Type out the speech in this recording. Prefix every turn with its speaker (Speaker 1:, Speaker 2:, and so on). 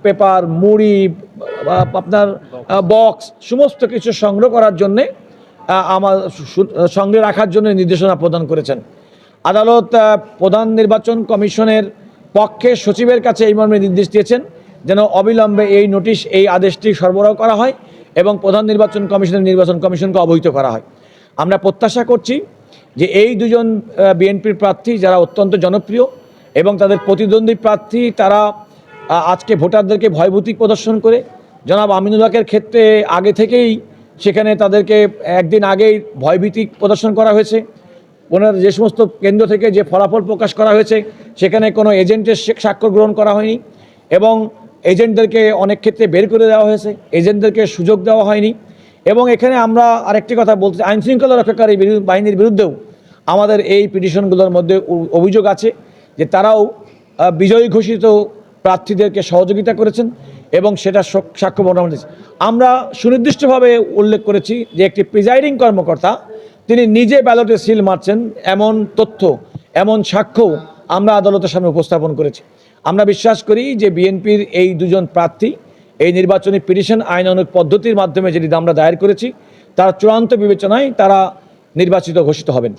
Speaker 1: Paper, মুড়ি, আপনার box সমস্ত কিছু সংগ্রহ করার জন্যে আমার সঙ্গে রাখার জন্য নির্দেশনা প্রদান করেছেন। আদালত প্রধান নির্বাচন কমিশনের পক্ষে সচিবের কাছে এই মর্মে নির্দেশ দিয়েছেন যেন অবিলম্বে এই নোটিশ, এই আদেশটি সরবরাহ করা হয় এবং প্রধান নির্বাচন কমিশনকে অবহিত করা হয়। আমরা প্রত্যাশা করছি যে এই দুজন বিএনপির প্রার্থী যারা অত্যন্ত জনপ্রিয় এবং তাদের প্রতিদ্বন্দ্বী প্রার্থী, তারা আজকে ভোটারদেরকে ভয়ভীতি প্রদর্শন করে, জনাব আমিনুল হকের ক্ষেত্রে আগে থেকেই সেখানে তাদেরকে একদিন আগেই ভয়ভীতি প্রদর্শন করা হয়েছে। ওনার যে সমস্ত কেন্দ্র থেকে যে ফলাফল প্রকাশ করা হয়েছে সেখানে কোনো এজেন্টের স্বাক্ষর গ্রহণ করা হয়নি এবং এজেন্টদেরকে অনেক ক্ষেত্রে বের করে দেওয়া হয়েছে, এজেন্টদেরকে সুযোগ দেওয়া হয়নি। এবং এখানে আমরা আরেকটি কথা বলতে চাই, আইনশৃঙ্খলা রক্ষাকারী বাহিনীর বিরুদ্ধেও আমাদের এই পিটিশনগুলোর মধ্যে অভিযোগ আছে যে তারাও বিজয়ী ঘোষিত প্রার্থীদেরকে সহযোগিতা করেছেন এবং সেটা সাক্ষ্য বর্ণনা দিয়েছে। আমরা সুনির্দিষ্টভাবে উল্লেখ করেছি যে একটি প্রিজাইডিং কর্মকর্তা তিনি নিজে ব্যালটে সিল মারছেন, এমন তথ্য, এমন সাক্ষ্য আমরা আদালতের সামনে উপস্থাপন করেছি। আমরা বিশ্বাস করি যে বিএনপির এই দুজন প্রার্থী এই নির্বাচনী পিটিশন আইনানুগ পদ্ধতির মাধ্যমে যেটি আমরা দায়ের করেছি তার চূড়ান্ত বিবেচনায় তারা নির্বাচিত ঘোষিত হবেন।